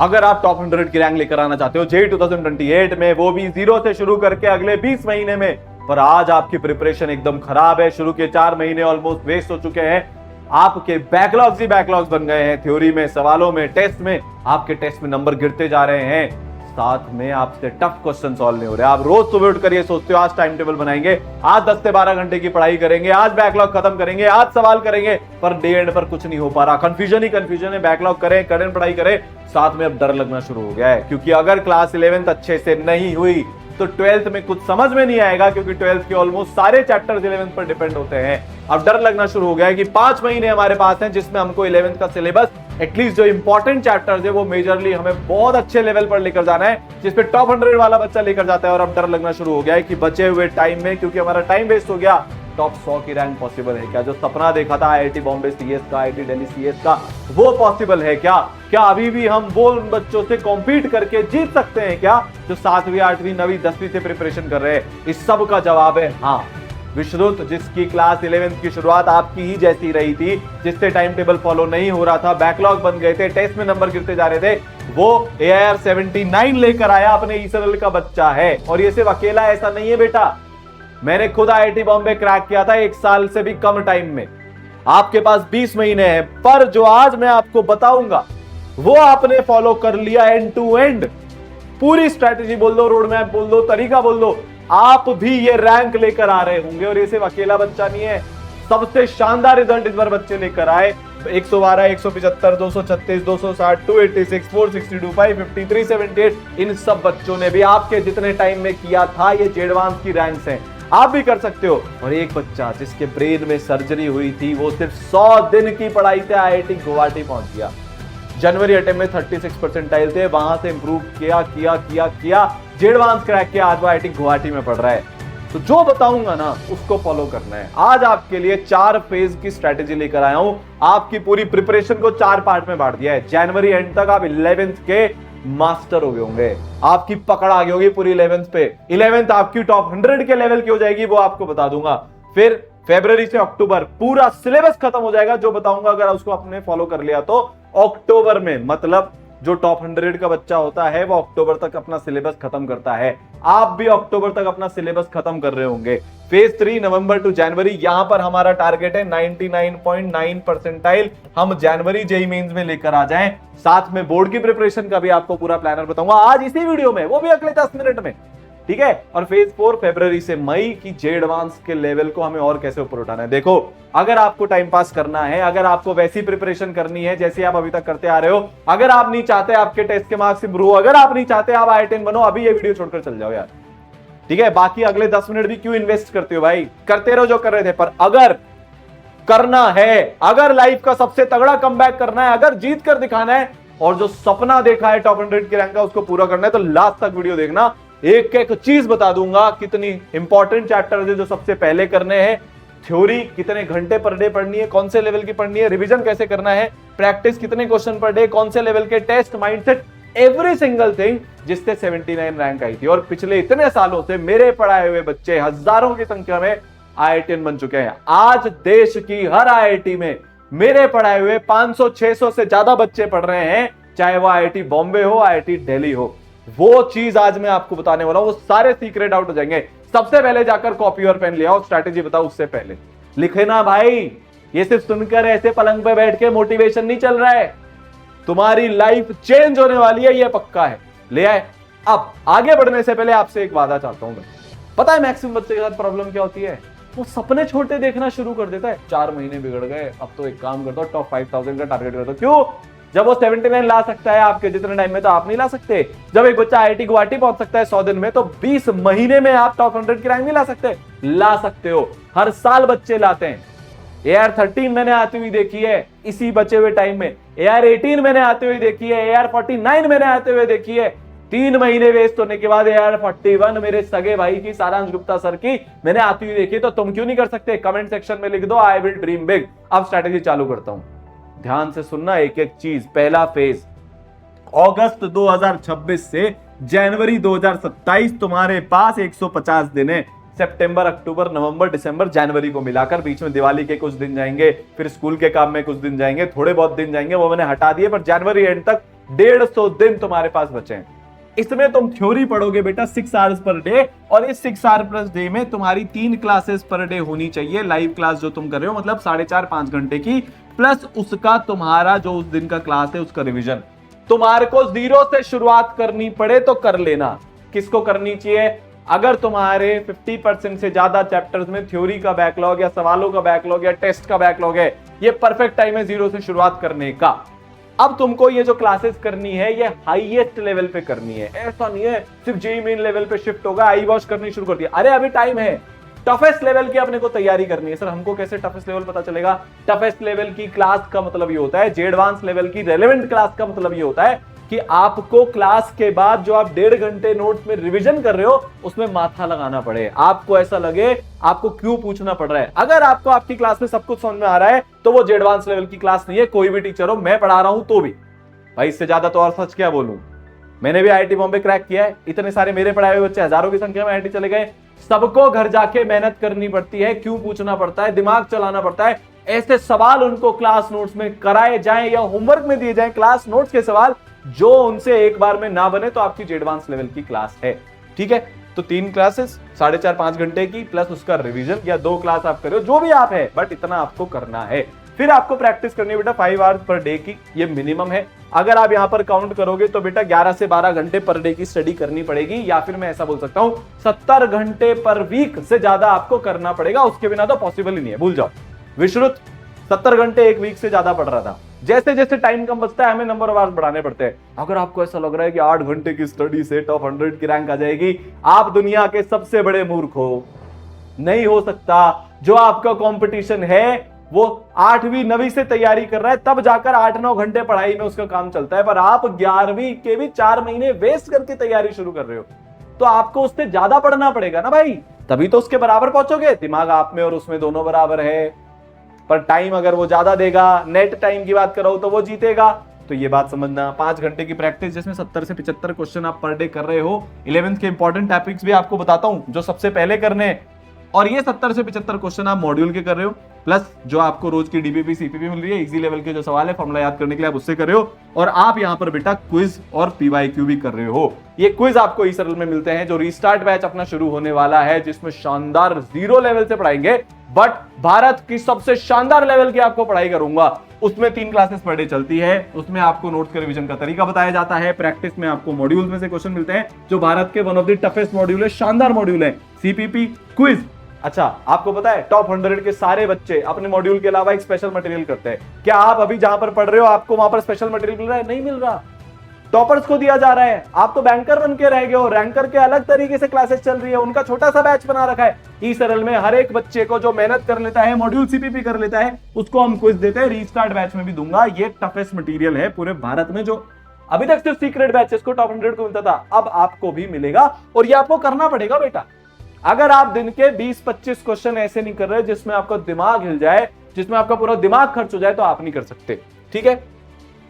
अगर आप टॉप 100 की रैंक लेकर आना चाहते हो जेईई 2028 में, वो भी 0 से शुरू करके अगले 20 महीने में, पर आज आपकी प्रिपरेशन एकदम खराब है, शुरू के 4 महीने ऑलमोस्ट वेस्ट हो चुके हैं, आपके बैकलॉग्स ही बैकलॉग्स बन गए हैं, थ्योरी में, सवालों में, टेस्ट में, आपके टेस्ट में नंबर गिरते जा रहे हैं, साथ में आपसे टफ क्वेश्चन सॉल्व नहीं हो रहे। आप रोज सुबह उठकर ये सोचते हो आज टाइम टेबल बनाएंगे, आज 10 से 12 घंटे की पढ़ाई करेंगे, आज बैकलॉग खत्म करेंगे, आज सवाल करेंगे, पर डे एंड पर कुछ नहीं हो पा रहा। कंफ्यूजन ही कंफ्यूजन है। बैकलॉग करें, करें, पढ़ाई करें, साथ में अब डर लगना शुरू हो गया है, क्योंकि अगर क्लास 11th अच्छे से नहीं हुई तो 12th में कुछ समझ में नहीं आएगा, क्योंकि 12th के ऑलमोस्ट सारे चैप्टर्स 11th पर डिपेंड होते हैं। अब डर लगना शुरू हो गया है कि 5 महीने हमारे पास हैं जिसमें हमको 11th का सिलेबस, एटलीस्ट जो इंपॉर्टेंट चैप्टर्स है वो मेजरली हमें बहुत अच्छे लेवल पर लेकर जाना है, जिसपे टॉप 100 वाला बच्चा लेकर जाता है। और अब डर लगना शुरू हो गया है कि बचे हुए टाइम में, क्योंकि हमारा टाइम वेस्ट हो गया, टॉप 100 की रैंक पॉसिबल है क्या? जो सपना देखा था आईआईटी बॉम्बे सीएस का, आईआईटी दिल्ली सीएस का, वो पॉसिबल है क्या? क्या अभी भी हम वो बच्चों से कॉम्पीट करके जीत सकते हैं क्या, जो 7वीं 8वीं 9वीं 10वीं से प्रिपरेशन कर रहे हैं? इस सब का जवाब है हाँ। विश्रुत, जिसकी क्लास 11th की शुरुआत आपकी ही जैसी रही थी, जिससे टाइम टेबल फॉलो नहीं हो रहा था, बैकलॉग बन गए थे, टेस्ट में नंबर गिरते जा रहे थे, वो AIR 79 लेकर आया अपने ईसरल का बच्चा है। और ये सिर्फ अकेला ऐसा नहीं है बेटा, मैंने खुद आईआईटी बॉम्बे क्रैक किया था 1 साल से भी कम टाइम में। आपके पास 20 महीने हैं, पर जो आज मैं आपको बताऊंगा वो आपने फॉलो कर लिया एंड टू एंड, पूरी स्ट्रैटेजी बोल दो, रोड मैप बोल दो, तरीका बोल दो, आप भी ये रैंक लेकर आ रहे होंगे। और ये सिर्फ अकेला बच्चा नहीं है, सबसे शानदार रिजल्ट इस बार बच्चे लेकर आए। 112, 175, 236, 260, 286, 462, 550, 378, इन सब बच्चों ने भी आपके जितने टाइम में किया था, ये जेडवांस की रैंक्स हैं, आप भी कर सकते हो। और एक बच्चा जिसके ब्रेन में सर्जरी हुई थी, वो सिर्फ 100 दिन की पढ़ाई से आईआईटी गुवाहाटी पहुंच गया। जनवरी अटेम्प्ट में 36 परसेंटाइल थे, वहां से इंप्रूव किया किया किया किया, जेडवांस क्रैक किया, आज वो आईआईटी गुवाहाटी में पढ़ रहा है। तो जो बताऊंगा ना उसको फॉलो करना है। आज आपके लिए 4 फेज की स्ट्रेटेजी लेकर आया हूं, आपकी पूरी प्रिपरेशन को 4 पार्ट में बांट दिया है। जनवरी एंड तक आप 11th के मास्टर हो गए होंगे, आपकी पकड़ आ गई होगी पूरी 11th पे। 11th आपकी टॉप 100 के लेवल की हो जाएगी, वो आपको बता दूंगा। फिर फरवरी से अक्टूबर पूरा सिलेबस खत्म हो जाएगा, जो बताऊंगा अगर उसको आपने फॉलो कर लिया तो अक्टूबर में, मतलब जो टॉप 100 का बच्चा होता है वो अक्टूबर तक अपना सिलेबस खत्म करता है। आप भी अक्टूबर तक अपना सिलेबस खत्म कर रहे होंगे। फेज 3 नवंबर टू जनवरी, यहां पर हमारा टारगेट है 99.9 परसेंटाइल हम जनवरी जेईई मेंस में लेकर आ जाएं। साथ में बोर्ड की प्रिपरेशन का भी आपको पूरा प्लानर बताऊंगा आज इसी वीडियो में, वो भी अगले 10 मिनट में, ठीक है। और फेज 4 फरवरी से मई की जे एडवांस के लेवल को हमें और कैसे ऊपर उठाना है। देखो, अगर आपको टाइम पास करना है, अगर आपको वैसी प्रिपरेशन करनी है जैसे आप अभी तक करते आ रहे हो, अगर आप नहीं चाहते आपके टेस्ट के मार्क्स इंप्रूव, अगर आप नहीं चाहते आप आई10 बनो, अभी ये वीडियो छोड़कर चल जाओ यार, ठीक है। बाकी अगले 10 मिनट भी क्यों इन्वेस्ट करते हो भाई, करते रहो जो कर रहे थे। पर अगर करना है, अगर लाइफ का सबसे तगड़ा कमबैक करना है, अगर जीत कर दिखाना है और जो सपना देखा है टॉप 100 की रैंक का उसको पूरा करना है, तो लास्ट तक वीडियो देखना। एक एक चीज बता दूंगा, कितनी इंपॉर्टेंट चैप्टर्स है जो सबसे पहले करने हैं, थ्योरी कितने घंटे पर डे पढ़नी है, कौन से लेवल की पढ़नी है, रिवीजन कैसे करना है, प्रैक्टिस कितने क्वेश्चन पर डे, कौन से लेवल के test, mindset, every single thing, जिससे 79 रैंक आई थी। और पिछले इतने सालों से मेरे पढ़ाए हुए बच्चे हजारों की संख्या में IITian बन चुके हैं। आज देश की हर IIT में मेरे पढ़ाए हुए 500-600 से ज्यादा बच्चे पढ़ रहे हैं, चाहे वो IIT बॉम्बे हो, IIT दिल्ली हो। वो चीज आज मैं आपको बताने वाला हूं, वो सारे सीक्रेट आउट हो जाएंगे। सबसे पहले जाकर कॉपी और पेन ले आओ, स्ट्रैटेजी बताओ, उससे पहले लिखे ना भाई। ये सिर्फ सुनकर ऐसे पलंग पे बैठ के मोटिवेशन नहीं चल रहा है, तुम्हारी लाइफ चेंज होने वाली है, ये पक्का है। ले आए। अब आगे बढ़ने से पहले आपसे एक वादा चाहता हूं मैं। पता है मैक्सिमम बच्चे के साथ प्रॉब्लम क्या होती है, वो सपने छोटे देखना शुरू कर देता है। 4 महीने बिगड़ गए, अब तो एक काम करता हूं, टॉप 5000 का टारगेट करता हूं। क्यों? जब वो 79 ला सकता है आपके जितने टाइम में, तो आप नहीं ला सकते। जब एक बच्चा IIT गुवाहाटी पहुंच सकता है 100 दिन में, तो 20 महीने में आप टॉप 100 की रैंक नहीं ला सकते? ला सकते हो, हर साल बच्चे लाते हैं। AR 13 मैंने आती हुई देखी है इसी बचे हुए टाइम में, AR 18 मैंने आते हुए देखी है, AR 49 मैंने आते हुए देखी है। 3 महीने वेस्ट होने के बाद AR 41 मेरे सगे भाई की, सारांश गुप्ता सर की मैंने आती हुई देखी। तो तुम क्यों नहीं कर सकते? कमेंट सेक्शन में लिख दो आई विल ड्रीम बिग। अब स्ट्रैटेजी चालू करता हूं, ध्यान से सुनना एक एक चीज। पहला फेज अगस्त 2026 से जनवरी 2027, तुम्हारे पास 150 दिन है। सितंबर, अक्टूबर, नवंबर, दिसंबर, जनवरी को मिलाकर, बीच में दिवाली के कुछ दिन जाएंगे, फिर स्कूल के काम में कुछ दिन जाएंगे, थोड़े बहुत दिन जाएंगे, वो मैंने हटा दिए, पर जनवरी एंड तक 150 दिन तुम्हारे पास बचे हैं। इसमें तुम थ्योरी पढ़ोगे बेटा 6 आवर्स पर डे, और इस 6 आवर प्लस डे में तुम्हारी 3 क्लासेस पर डे होनी चाहिए, लाइव क्लास जो तुम कर रहे हो, मतलब 4.5-5 घंटे की, प्लस उसका तुम्हारा जो उस दिन का क्लास है उसका रिवीजन। तुम्हारे को 0 से शुरुआत करनी पड़े तो कर लेना। किसको करनी चाहिए? अगर तुम्हारे 50% से ज्यादा चैप्टर्स में थ्योरी का बैकलॉग या सवालों का बैकलॉग या टेस्ट का बैकलॉग है, ये परफेक्ट टाइम है 0 से शुरुआत करने का। अब तुमको ये जो क्लासेस करनी है ये हाईएस्ट लेवल पे करनी है। ऐसा नहीं है सिर्फ जेईई मेन लेवल पे शिफ्ट होगा, आई वॉश करनी शुरू कर दिया, अरे अभी टाइम है। टफेस्ट लेवल की अपने को तैयारी करनी है। सर हमको कैसे टफेस्ट लेवल पता चलेगा? टफेस्ट लेवल की क्लास का मतलब ये होता है, जे एडवांस लेवल की रेलेवेंट क्लास का मतलब ये होता है कि आपको क्लास के बाद जो आप 1.5 घंटे नोट्स में रिवीजन कर रहे हो उसमें माथा लगाना पड़े, आपको ऐसा लगे आपको क्यों पूछना पड़ रहा है। अगर आपको आपकी क्लास में सब कुछ समझ में आ रहा है तो वो जे एडवांस लेवल की क्लास नहीं है। कोई भी टीचर हो, मैं पढ़ा रहा हूं तो भी भाई, इससे ज्यादा तो और सच क्या बोलूं। मैंने भी आईआईटी बॉम्बे क्रैक किया है, इतने सारे मेरे पढ़ाए हुए बच्चे हजारों की संख्या में आईआईटी चले गए। सबको घर जाके मेहनत करनी पड़ती है, क्यों पूछना पड़ता है, दिमाग चलाना पड़ता है। ऐसे सवाल उनको क्लास नोट्स में कराए जाएं या होमवर्क में दिए जाएं, क्लास नोट्स के सवाल जो उनसे एक बार में ना बने तो आपकी एडवांस लेवल की क्लास है। ठीक है, तो 3 क्लासेस 4.5-5 घंटे की प्लस उसका रिवीजन, या 2 क्लास आप करो जो भी आप है, बट इतना आपको करना है। फिर आपको प्रैक्टिस करनी है बेटा 5 आवर्स पर डे की, ये मिनिमम है। अगर आप यहां पर काउंट करोगे तो बेटा 11 से 12 घंटे पर डे की स्टडी करनी पड़ेगी, या फिर मैं ऐसा बोल सकता हूं 70 घंटे पर वीक से ज्यादा आपको करना पड़ेगा। उसके बिना तो पॉसिबल ही नहीं है, भूल जाओ। विश्रुत 70 घंटे एक वीक से ज्यादा पढ़ रहा था। जैसे जैसे टाइम कम बचता है हमें नंबर ऑफ आवर्स बढ़ाने पड़ते हैं। अगर आपको ऐसा लग रहा है कि 8 घंटे की स्टडी से टॉप 100 की रैंक आ जाएगी, आप दुनिया के सबसे बड़े मूर्ख हो। नहीं हो सकता। जो आपका कंपटीशन है वो 8वीं 9वीं से तैयारी कर रहा है, तब जाकर 8-9 घंटे पढ़ाई में उसका काम चलता है, पर आप 11वीं के भी 4 महीने वेस्ट करके तैयारी शुरू कर रहे हो, तो आपको उससे ज्यादा पढ़ना पड़ेगा ना भाई, तभी तो उसके बराबर पहुंचोगे। दिमाग आप में और उसमें दोनों बराबर है, पर टाइम अगर वो ज्यादा देगा, नेट टाइम की बात करो तो वो जीतेगा। तो ये बात समझना, 5 घंटे की प्रैक्टिस जिसमें 70 से 75 क्वेश्चन आप पर डे कर रहे हो। 11th के इंपॉर्टेंट टॉपिक्स भी आपको बताता हूं जो सबसे पहले करने हैं, और ये 70 से 75 क्वेश्चन आप मॉड्यूल के कर रहे हो, प्लस जो आपको रोज की डीबीपी सीपीपी मिल रही है, इजी लेवल के जो सवाल है फॉर्मूला याद करने के लिए आप उससे कर रहे हो, और आप यहां पर बेटा क्विज और पीवाईक्यू भी कर रहे हो। ये क्विज आपको ई सरल में मिलते हैं, जो रीस्टार्ट बैच अपना शुरू होने वाला है, जिसमें शानदार 0 लेवल से पढ़ाएंगे, बट भारत की सबसे शानदार लेवल की आपको पढ़ाई करूंगा। उसमें 3 क्लासेस पर डे चलती है, उसमें आपको नोट्स के रिवीजन का तरीका बताया जाता है, प्रैक्टिस में आपको मॉड्यूल में से क्वेश्चन मिलते हैं, जो भारत के one of the toughest module है, शानदार मॉड्यूल है, सीपीपी क्विज। अच्छा, आपको पता है टॉप 100 के सारे बच्चे अपने मॉड्यूल के अलावा एक स्पेशल मटेरियल करते हैं। क्या आप अभी जहां पर पढ़ रहे हो आपको वहां पर स्पेशल मटेरियल मिल रहा है? नहीं मिल रहा, टॉपर्स को दिया जा रहा है। आप तो बैंकर बन के रह गए हो, रैंकर के अलग तरीके से क्लासेस चल रही है, उनका छोटा सा बैच बना रखा है। ई सरल में हर एक बच्चे को जो मेहनत कर लेता है, मॉड्यूल सीपीपी कर लेता है, उसको हम क्विज देते हैं। रीस्टार्ट बैच में भी दूंगा, ये टफेस्ट मटेरियल है पूरे भारत में, जो अभी तक सिर्फ सीक्रेट बैचेस को टॉप 100 को मिलता था, अब आपको भी मिलेगा, और ये आपको करना पड़ेगा बेटा। अगर आप दिन के 20-25 क्वेश्चन ऐसे नहीं कर रहे जिसमें आपका दिमाग हिल जाए, जिसमें आपका पूरा दिमाग खर्च हो जाए, तो आप नहीं कर सकते। ठीक है,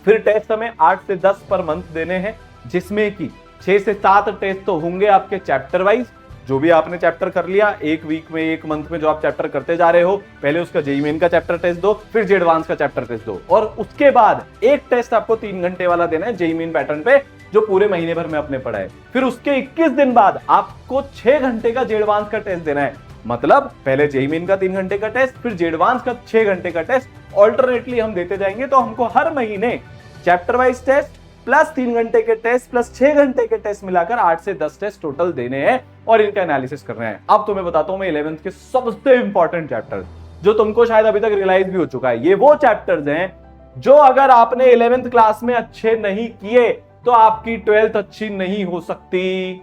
फिर टेस्ट हमें 8 से 10 पर मंथ देने हैं, जिसमें कि 6 से 7 टेस्ट तो होंगे आपके चैप्टर वाइज। जो भी आपने चैप्टर कर लिया, एक वीक में, एक मंथ में जो आप चैप्टर करते जा रहे हो, पहले उसका जेईई मेन का चैप्टर टेस्ट दो, फिर जे एडवांस का चैप्टर टेस्ट दो, और उसके बाद एक टेस्ट आपको 3 घंटे वाला देना है जेईई मेन पैटर्न पे, जो पूरे महीने भर में अपने पढ़ा है। फिर उसके 21 दिन बाद आपको 6 घंटे का जे एडवांस का टेस्ट देना है। मतलब पहले जेईई मेन का 3 घंटे का टेस्ट, फिर जे एडवांस का 6 घंटे का टेस्ट, ऑल्टरनेटली हम देते जाएंगे। तो हमको हर महीने चैप्टर वाइज टेस्ट प्लस 3 घंटे के टेस्ट प्लस 6 घंटे के टेस्ट मिलाकर 8 से 10 टेस्ट टोटल देने हैं, और इनका एनालिसिस करना है। अब तुम्हें बताता हूं मैं 11th के सबसे इंपॉर्टेंट चैप्टर, जो तुमको शायद अभी तक रियलाइज भी हो चुका है। ये वो चैप्टर्स हैं जो अगर आपने 11th क्लास में अच्छे नहीं किए तो आपकी 12th अच्छी नहीं हो सकती।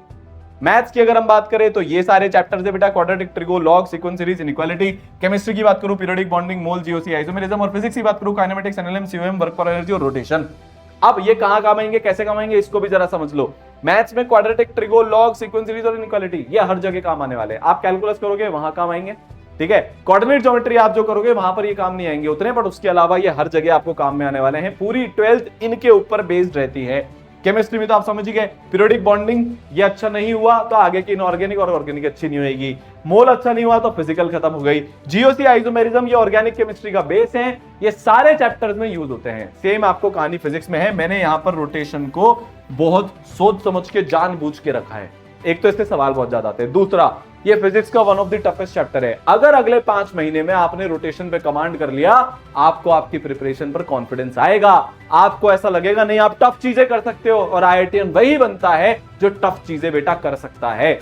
मैथ्स की अगर हम बात करें तो ये सारे चैप्टर्स है बेटा, quadratic, trigo, log, sequence series, inequality. Chemistry की बात करूं पीरियोडिक बॉन्डिंग, मोल, जीओसी, आइसोमेरिज्म, और फिजिक्स की बात करूं kinematics, analysis, COM, work for energy और रोटेशन। अब ये कहां काम आएंगे, कैसे काम आएंगे, इसको भी जरा समझ लो। मैथ्स में quadratic, trigo, log, sequence series और इनइक्वालिटी, ये हर जगह काम आने वाले हैं। आप कैलकुलस करोगे वहां काम आएंगे, ठीक है। कोऑर्डिनेट ज्योमेट्री आप जो करोगे वहां पर ये काम नहीं आएंगे उतने, बट उसके अलावा ये हर जगह आपको काम में आने वाले हैं। पूरी 12th इनके ऊपर बेस्ड रहती है। केमिस्ट्री में तो आप समझ ही गए, पीरियोडिक बॉन्डिंग ये अच्छा नहीं हुआ तो आगे की इनऑर्गेनिक और ऑर्गेनिक अच्छी नहीं होगी, मोल अच्छा नहीं हुआ तो फिजिकल खत्म हो गई। जीओसी आइसोमेरिज्म ये ऑर्गेनिक केमिस्ट्री का बेस है, ये सारे चैप्टर्स में यूज होते हैं। सेम आपको कहानी फिजिक्स में है, मैंने यहां पर रोटेशन को बहुत सोच समझ के जानबूझ के रखा है। एक तो इससे सवाल बहुत ज्यादा आते हैं, दूसरा ये फिजिक्स का one of the toughest chapter है। अगर अगले 5 महीने में आपने रोटेशन पे कमांड कर लिया, आपको आपकी प्रिपरेशन पर कॉन्फिडेंस आएगा, आपको ऐसा लगेगा नहीं आप टफ चीजें कर सकते हो, और आईआईटीएन वही बनता है जो टफ चीजें बेटा कर सकता है।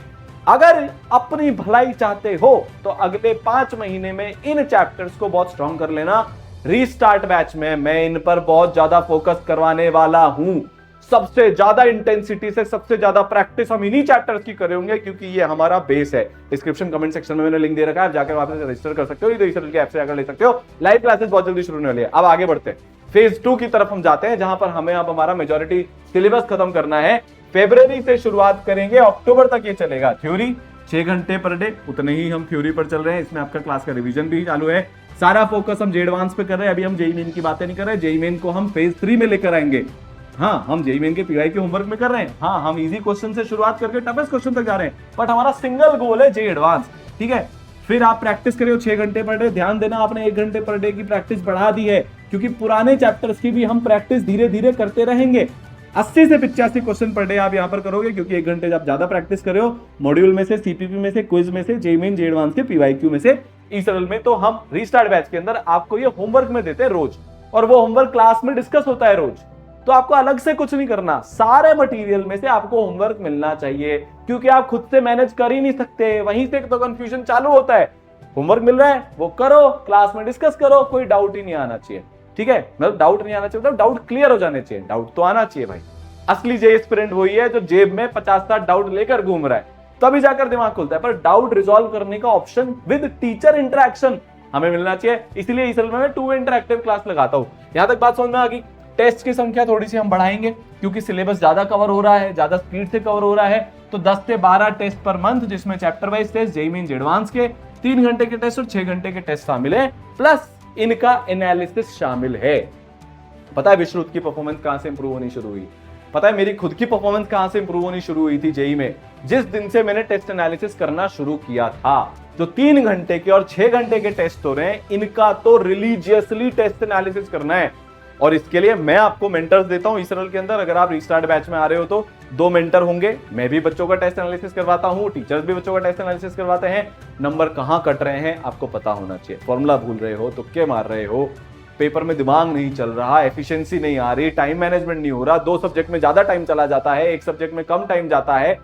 अगर अपनी भलाई चाहते हो तो अगले 5 महीने में इन चैप्टर्स को बहुत स्ट्रॉन्ग कर लेना। रीस्टार्ट बैच में मैं इन पर बहुत ज्यादा फोकस करवाने वाला हूं, सबसे ज्यादा इंटेंसिटी से सबसे ज्यादा प्रैक्टिस हम इन्हीं चैप्टर्स की करेंगे, क्योंकि ये हमारा बेस है। डिस्क्रिप्शन कमेंट सेक्शन में मैंने लिंक दे रखा है, आप जाकर वहां से रजिस्टर कर सकते हो, इधर के ऐप से जाकर ले सकते हो। लाइव क्लासेस बहुत जल्दी शुरू होने वाली है। अब आगे बढ़ते हैं, फेज 2 की तरफ हम जाते हैं, जहां पर हमें अब हमारा मेजॉरिटी सिलेबस खत्म करना है। फरवरी से शुरुआत करेंगे, अक्टूबर तक ये चलेगा। थ्योरी 6 घंटे पर डे, उतने ही हम थ्योरी पर चल रहे हैं। इसमें आपका क्लास का रिवीजन भी चालू है। सारा फोकस हम जे एडवांस पे कर रहे हैं, अभी हम जेई मेन की बातें नहीं कर रहे। जेई मेन को हम फेज 3 में लेकर आएंगे। हाँ, हम जेई मेन के पीवाई के होमवर्क में कर रहे हैं। हाँ, हम इजी क्वेश्चन से शुरुआत करके टफेस्ट क्वेश्चन तक जा रहे हैं, बट हमारा सिंगल गोल है जे एडवांस। ठीक है, फिर आप प्रैक्टिस करिए 6 घंटे पर डे। ध्यान देना, आपने 1 घंटे पर डे की प्रैक्टिस बढ़ा दी है, क्योंकि पुराने चैप्टर्स की भी हम प्रैक्टिस धीरे धीरे करते रहेंगे। 80 से 85 क्वेश्चन पर डे आप यहाँ पर करोगे, क्योंकि 1 घंटे आप ज्यादा प्रैक्टिस कर रहे हो, मॉड्यूल में से, सीपीपी में से, क्विज में से, जेई मेन, जे एडवांस के पीवाईक्यू में से, ई-सरल में। तो हम रीस्टार्ट बैच के अंदर आपको ये होमवर्क में देते हैं रोज, और वो होमवर्क क्लास में डिस्कस होता है रोज। तो आपको अलग से कुछ नहीं करना, सारे मटेरियल में से आपको होमवर्क मिलना चाहिए, क्योंकि आप खुद से मैनेज कर ही नहीं सकते। वहीं से तो कंफ्यूजन चालू होता है। होमवर्क मिल रहा है, वो करो, क्लास में डिस्कस करो, कोई डाउट ही नहीं आना चाहिए। ठीक है, मतलब डाउट नहीं आना चाहिए, मतलब डाउट क्लियर हो जाने चाहिए। डाउट तो आना चाहिए भाई। असली जे एस्पिरेंट वही है जो जेब में 50-60 डाउट लेकर घूम रहा है, तभी जाकर दिमाग खुलता है। पर डाउट रिजॉल्व करने का ऑप्शन विद टीचर इंटरेक्शन हमें मिलना चाहिए। इसलिए इस में 2 इंटरेक्टिव क्लास लगाता हूं। यहां तक बात समझ में आ गई। टेस्ट की संख्या थोड़ी सी हम बढ़ाएंगे, क्योंकि सिलेबस ज्यादा कवर हो रहा है, ज्यादा स्पीड से कवर हो रहा है। तो 10 से 12 टेस्ट पर मंथ, जिसमें chapter wise test, JEE Main, JEE advance के 3 घंटे के टेस्ट और 6 घंटे के टेस्ट शामिल है, प्लस इनका एनालिसिस शामिल है। पता है विश्रुत की परफॉर्मेंस कहां से इंप्रूव होनी शुरू हुई? पता है मेरी खुद की परफॉर्मेंस कहां से इंप्रूव होनी शुरू हुई थी जेई में? जिस दिन से मैंने टेस्ट एनालिसिस करना शुरू किया था। जो 3 घंटे के और 6 घंटे के टेस्ट हो रहे हैं, इनका तो रिलीजियसली टेस्ट एनालिसिस करना है। और इसके लिए मैं आपको मेंटर्स देता हूं ई-सरल के अंदर। अगर आप रीस्टार्ट बैच में आ रहे हो तो 2 मेंटर होंगे। मैं भी बच्चों का टेस्ट एनालिसिस करवाता हूं, टीचर्स भी बच्चों का टेस्ट एनालिसिस करवाते हैं। नंबर कहां कट रहे हैं आपको पता होना चाहिए। फॉर्मूला भूल रहे हो, तुक्के मार रहे हो, पेपर में दिमाग नहीं चल रहा, एफिशिएंसी नहीं आ रही, टाइम मैनेजमेंट नहीं हो रहा, 2 सब्जेक्ट में ज्यादा टाइम चला जाता है, 1 सब्जेक्ट में कम टाइम जाता है,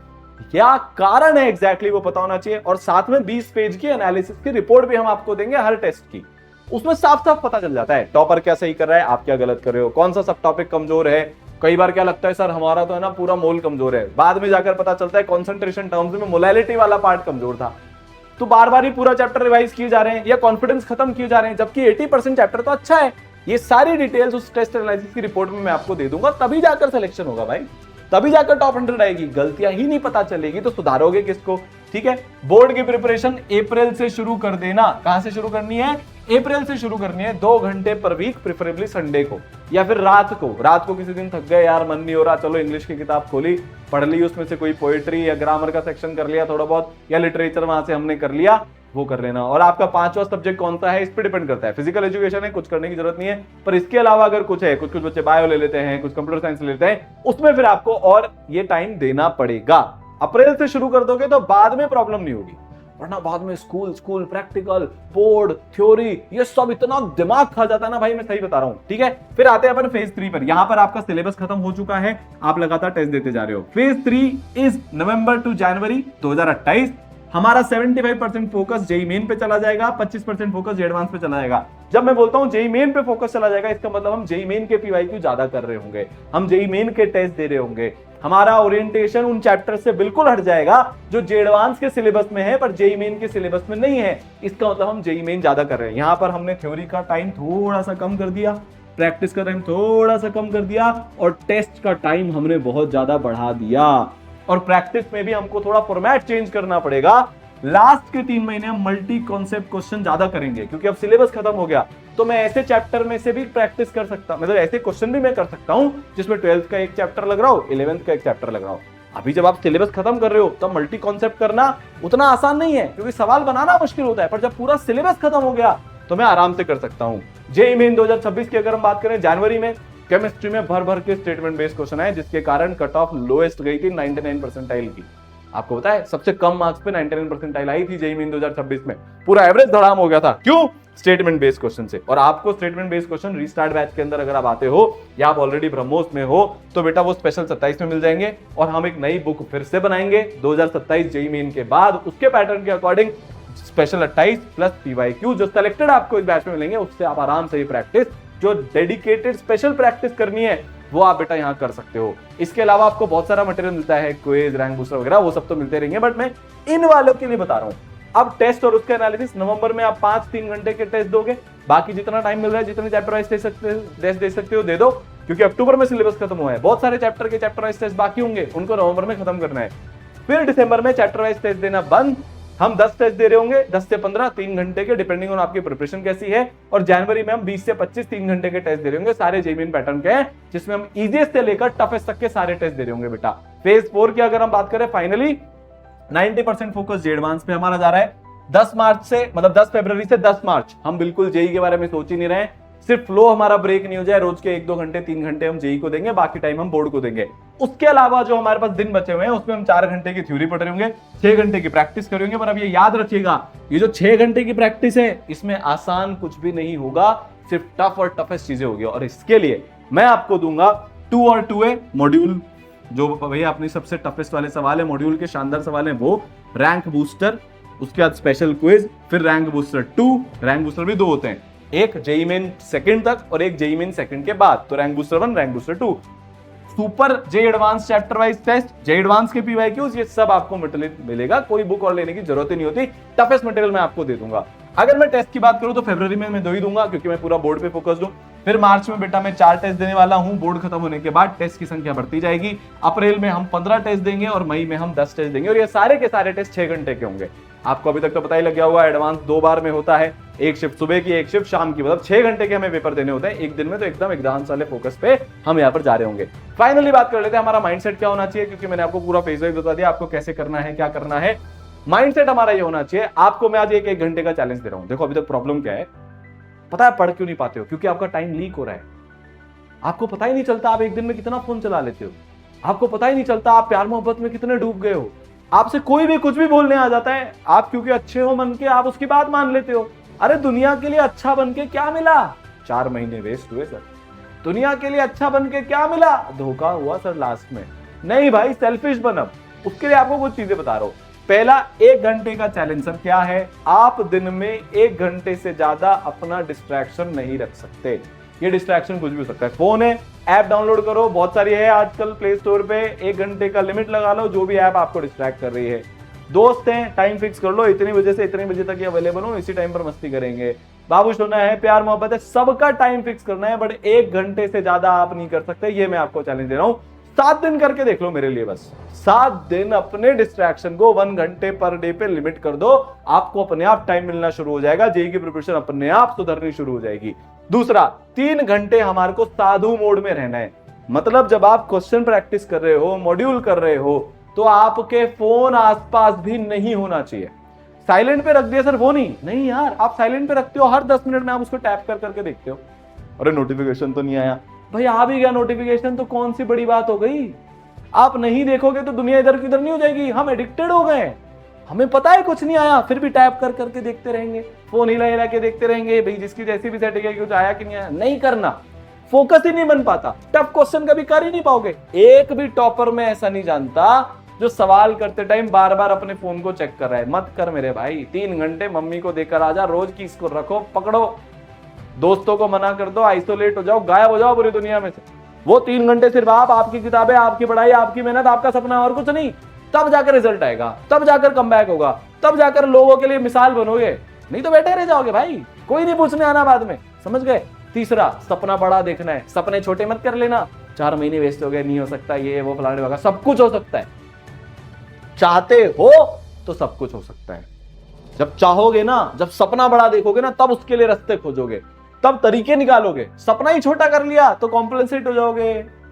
क्या कारण है एग्जैक्टली वो पता होना चाहिए। और साथ में 20 पेज की एनालिसिस की रिपोर्ट भी हम आपको देंगे हर टेस्ट की। उसमें साफ साफ पता चल जाता है टॉपर क्या सही कर रहा है, आप क्या गलत कर रहे हो, कौन सा सब टॉपिक कमजोर है। कई बार क्या लगता है सर हमारा तो है ना पूरा मोल कमजोर है, बाद में जाकर पता चलता है कॉन्सेंट्रेशन टर्म्स में मोलैलिटी वाला पार्ट कमजोर था। तो बार बार ही पूरा चैप्टर रिवाइज किए जा रहे हैं या कॉन्फिडेंस खत्म किए जा रहे हैं, जबकि 80% चैप्टर तो अच्छा है। ये सारी डिटेल्स उस टेस्ट एनालिसिस की रिपोर्ट में मैं आपको दे दूंगा, तभी जाकर सिलेक्शन होगा भाई, तभी जाकर टॉप 100 आएगी। गलतियां ही नहीं पता चलेगी तो सुधारोगे किसको? ठीक है, बोर्ड की प्रिपरेशन अप्रैल से शुरू कर देना। कहां से शुरू करनी है? अप्रैल से शुरू करनी है। 2 घंटे पर वीक, प्रेफरेबली संडे को या फिर रात को किसी दिन थक गए यार, मन नहीं हो रहा, चलो इंग्लिश की किताब खोली, पढ़ ली, उसमें से कोई पोएट्री या ग्रामर का सेक्शन कर लिया थोड़ा बहुत, या लिटरेचर वहां से हमने कर लिया, वो कर लेना। और आपका 5वां सब्जेक्ट कौन सा है इस पे डिपेंड करता है। फिजिकल एजुकेशन है, कुछ करने की जरूरत नहीं है, पर इसके अलावा अगर कुछ है, कुछ बच्चे बायो ले लेते हैं, कुछ कंप्यूटर साइंस ले लेते हैं, उसमें फिर आपको और ये टाइम देना पड़ेगा। अप्रैल से शुरू कर दोगे तो बाद में प्रॉब्लम नहीं होगी, वरना बाद में स्कूल प्रैक्टिकल, बोर्ड, थ्योरी, ये सब इतना दिमाग खा जाता है ना भाई, मैं सही बता रहा हूं। ठीक है, फिर आते हैं अपन फेज 3 पर। यहां पर आपका सिलेबस खत्म हो चुका है, आप लगातार टेस्ट देते जा रहे हो। फेज 3 इज नवंबर टू जनवरी 2028। हमारा 75% फोकस जेई मेन पे चला जाएगा, 25% फोकस जेई एडवांस पे चला जाएगा। जब मैं बोलता हूं जेई मेन पे फोकस चला जाएगा, इसका मतलब हम जेई मेन के पीवाईक्यू ज्यादा कर रहे होंगे, हम जेई मेन के टेस्ट दे रहे होंगे, हमारा ओरिएंटेशन उन चैप्टर से बिल्कुल हट जाएगा जो जेई एडवांस के सिलेबस में है पर जेई मेन के सिलेबस में नहीं है। इसका मतलब हम जेई मेन ज्यादा कर रहे हैं। यहां पर हमने थ्योरी का टाइम थोड़ा सा कम कर दिया, प्रैक्टिस का टाइम थोड़ा सा कम कर दिया, और टेस्ट का टाइम हमने बहुत ज्यादा बढ़ा दिया। और प्रैक्टिस में भी हमको थोड़ा फॉर्मेट चेंज करना पड़ेगा। लास्ट के 3 महीने हम मल्टी कॉन्सेप्ट क्वेश्चन ज्यादा करेंगे, क्योंकि अब सिलेबस खत्म हो गया। तो मैं ऐसे चैप्टर में से भी प्रैक्टिस कर सकता हूं, मतलब ऐसे क्वेश्चन भी मैं कर सकता हूं जिसमें 12th का एक चैप्टर लग रहा हो, 11th का एक चैप्टर लग रहा हो। अभी जब आप सिलेबस खत्म कर रहे हो तब मल्टी कॉन्सेप्ट करना उतना आसान नहीं है, क्योंकि सवाल बनाना मुश्किल होता है, पर जब पूरा सिलेबस खत्म हो गया तो मैं आराम से कर सकता हूं। जेईई मेन 2026 की अगर हम बात करें, जनवरी में केमिस्ट्री में भर भर के स्टेटमेंट बेस्ड क्वेश्चन आए, जिसके कारण कट ऑफ लोएस्ट गई थी 99 परसेंटाइल की। आपको पता है सबसे कम मार्क्स पे 99 परसेंटाइल आई थी जेईई मेन 2026 में, पूरा एवरेज धड़ाम हो गया था। क्यों? स्टेटमेंट बेस्ड क्वेश्चन से। और आपको statement based question restart batch के अंदर अगर आप आते हो या आप ऑलरेडी ब्रह्मोस में हो तो बेटा वो स्पेशल 27 में मिल जाएंगे, और हम एक नई बुक फिर से बनाएंगे 2027 जेईई मेन के बाद, उसके पैटर्न के अकॉर्डिंग स्पेशल 28 प्लस पीवाईक्यू जो सिलेक्टेड आपको इस बैच में मिलेंगे, उससे आप आराम से प्रैक्टिस, जो डेडिकेटेड स्पेशल प्रैक्टिस करनी है वो आप बेटा यहाँ कर सकते हो। इसके अलावा आपको बहुत सारा मटेरियल मिलता है, क्विज, रैंक बूस्टर वगैरह, वो सब तो मिलते रहेंगे, बट मैं इन वालों के लिए बता रहा हूँ। अब टेस्ट और उसका एनालिसिस नवंबर में आप 5-3 घंटे के टेस्ट दोगे, बाकी जितना टाइम मिल रहा है, जितने चैप्टर वाइज टेस्ट दे सकते हो दे दो, क्योंकि अक्टूबर में सिलेबस खत्म हुआ है, बहुत सारे चैप्टर के चैप्टर वाइज टेस्ट बाकी होंगे, उनको नवंबर में खत्म करना है। फिर दिसंबर में चैप्टर वाइज टेस्ट देना बंद, हम 10 टेस्ट दे रहे होंगे, 10 से 15 3 घंटे के, डिपेंडिंग ऑन आपकी प्रिपरेशन कैसी है। और जनवरी में हम 20 से 25 3 घंटे के टेस्ट दे रहे होंगे, सारे जेईई मेन पैटर्न के हैं, जिसमें हम इजीएस्ट से लेकर टफेस्ट तक के सारे टेस्ट दे रहे होंगे बेटा। फेज 4 की अगर हम बात करें, फाइनली 90% फोकस जे एडवांस पे हमारा जा रहा है। 10 मार्च से, मतलब 10 फरवरी से 10 मार्च हम बिल्कुल जेईई के बारे में सोच ही नहीं रहे हैं। सिर्फ फ्लो हमारा ब्रेक नहीं हो जाए, रोज के 1-2 घंटे 3 घंटे हम जेईई को देंगे, बाकी टाइम हम बोर्ड को देंगे। उसके अलावा जो हमारे पास दिन बचे हुए हैं उसमें हम 4 घंटे की थ्योरी पढ़ रहे होंगे, 6 घंटे की प्रैक्टिस करेंगे। पर अब ये याद रखिएगा, ये जो 6 घंटे की प्रैक्टिस है इसमें आसान कुछ भी नहीं होगा, सिर्फ टफ और टफेस्ट चीजें होगी। और इसके लिए मैं आपको दूंगा 2 और 2A मॉड्यूल, जो भैया अपनी सबसे टफेस्ट वाले सवाल है, मॉड्यूल के शानदार सवाल है वो, रैंक बूस्टर, उसके बाद स्पेशल क्विज, फिर रैंक बूस्टर 2। रैंक बूस्टर भी 2 होते हैं, एक जेईई मेन सेकंड तक और एक जेईई मेन सेकंड के बाद, तो rank booster 1, rank booster 2। Super JEE advance chapter wise test, JEE advance के पीवाईक्यूज, ये सब आपको मटेरियल मिलेगा, कोई बुक और लेने की जरूरत ही नहीं होती, टफेस्ट मटेरियल मैं आपको दे दूंगा। अगर मैं टेस्ट की बात करूं तो फरवरी में मैं 2 ही दूंगा, क्योंकि मैं पूरा बोर्ड पे फोकस्ड हूं। फिर मार्च में बेटा मैं 4 टेस्ट देने वाला हूं, बोर्ड खत्म होने के बाद टेस्ट की संख्या बढ़ती जाएगी। अप्रैल में हम 15 टेस्ट देंगे और मई में हम 10 टेस्ट देंगे, और ये सारे के सारे टेस्ट 6 घंटे के होंगे। आपको अभी तक तो पता ही लग गया होगा, एडवांस 2 बार में होता है, एक शिफ्ट सुबह की, एक शिफ्ट शाम की, मतलब 6 घंटे के हमें पेपर देने होते हैं एक दिन में, तो एकदम एग्जाम्स वाले फोकस पे हम यहाँ पर जा रहे होंगे। फाइनली बात कर लेते हैं हमारा माइंडसेट क्या होना चाहिए, क्योंकि मैंने आपको पूरा फेज वाइज बता दिया आपको कैसे करना है, क्या करना है। माइंडसेट हमारा ये होना चाहिए, आपको मैं आज 1 घंटे का चैलेंज दे रहा हूं। देखो अभी तक प्रॉब्लम क्या है पता है, पढ़ क्यों नहीं पाते हो? क्योंकि आपका टाइम लीक हो रहा है, आपको पता ही नहीं चलता आप एक दिन में कितना फोन चला लेते हो, आपको पता ही नहीं चलता आप प्यार मोहब्बत में कितने डूब गए हो। आपसे कोई भी कुछ भी बोलने आ जाता है, आप क्योंकि अच्छे हो मन के आप उसकी बात मान लेते हो। अरे दुनिया के लिए अच्छा बन के क्या मिला? 4 महीने वेस्ट हुए सर। दुनिया के लिए अच्छा बन के क्या मिला? धोखा हुआ सर लास्ट में। नहीं भाई, सेल्फिश बन। उसके लिए आपको कुछ चीजें बता रहा हूं। पहला 1 घंटे का चैलेंज सर क्या है, आप दिन में 1 घंटे से ज्यादा अपना डिस्ट्रैक्शन नहीं रख सकते। ये डिस्ट्रैक्शन कुछ भी हो सकता है, फोन है, ऐप डाउनलोड करो, बहुत सारी है आजकल प्ले स्टोर पे, 1 घंटे का लिमिट लगा लो, जो भी ऐप आपको डिस्ट्रैक्ट कर रही है। दोस्त हैं, टाइम फिक्स कर लो, इतनी बजे से इतने बजे तक ये अवेलेबल हो, इसी टाइम पर मस्ती करेंगे। बाबू सोना है, प्यार मोहब्बत है, सबका टाइम फिक्स करना है, बट 1 घंटे से ज्यादा आप नहीं कर सकते। ये मैं आपको चैलेंज दे रहा हूं, 7 दिन करके देख लो मेरे लिए, बस 7 दिन अपने डिस्ट्रैक्शन को 1 घंटे पर डे पे लिमिट कर दो, आपको अपने आप टाइम मिलना शुरू हो जाएगा, जेईई की प्रिपरेशन अपने आप सुधरनी शुरू हो जाएगी। दूसरा, 3 घंटे हमारे को साधु मोड में रहना है। मतलब जब आप क्वेश्चन प्रैक्टिस कर रहे हो, मॉड्यूल कर रहे हो, तो आपके फोन आसपास भी नहीं होना चाहिए। साइलेंट पे रख दिया सर, वो नहीं यार, आप साइलेंट पे रखते हो, हर 10 मिनट में आप उसको टैप कर करके देखते हो, अरे नोटिफिकेशन तो नहीं आया, भाई आ भी गया नोटिफिकेशन तो कौन सी बड़ी बात हो गई। आप नहीं देखोगे तो दुनिया इधर की इधर नहीं हो जाएगी। हम एडिक्टेड हो गए, हमें पता है कुछ नहीं आया, फिर भी टैप कर करके देखते रहेंगे, फोन हिला हिला के देखते रहेंगे, भाई जिसकी जैसी भी सेटिंग है कुछ आया कि नहीं आया। नहीं करना, फोकस ही नहीं बन पाता, टफ क्वेश्चन कभी कर ही नहीं पाओगे। एक भी टॉपर में ऐसा नहीं जानता जो सवाल करते टाइम बार बार अपने फोन को चेक कर रहा है। मत कर मेरे भाई, 3 घंटे मम्मी को देकर आ जा, रोज की इसको रखो, पकड़ो, दोस्तों को मना कर दो, आइसोलेट हो जाओ, गायब हो जाओ पूरी दुनिया में से। वो 3 घंटे सिर्फ आप, आपकी किताबें, आपकी पढ़ाई, आपकी मेहनत, आपका सपना, और कुछ नहीं। तब जाकर रिजल्ट आएगा, तब जाकर कमबैक होगा, तब जाकर लोगों के लिए मिसाल बनोगे, नहीं तो बैठे रह जाओगे भाई, कोई नहीं पूछने आना बाद में, समझ गए। तीसरा, सपना बड़ा देखना है, सपने छोटे मत कर लेना। 4 महीने वेस्ट हो गए, नहीं हो सकता, ये वो फलाने होगा, सब कुछ हो सकता है। चाहते हो तो सब कुछ हो सकता है। जब चाहोगे ना, जब सपना बड़ा देखोगे ना, तब उसके लिए रास्ते खोजोगे। तब तरीके निकालोगे। सपना ही छोटा कर लिया तो कॉम्प्लेसेट हो जाओगे,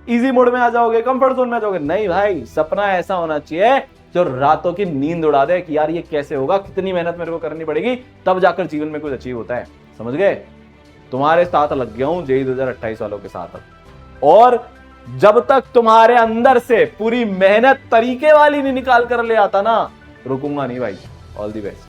इजी मोड में आ जाओगे, कंफर्ट जोन में आ जाओगे। नहीं भाई, सपना ऐसा होना चाहिए जो रातों की नींद उड़ा दे कि यार ये कैसे होगा, कितनी मेहनत मेरे को करनी पड़ेगी, तब जाकर जीवन में कुछ अचीव होता है। समझ गए? तुम्हारे साथ लग गया हूं जेईई 2028 वालों के साथ। और जब तक तुम्हारे अंदर से पूरी मेहनत तरीके वाली नहीं निकाल कर ले आता ना, रुकूंगा नहीं भाई। All the best.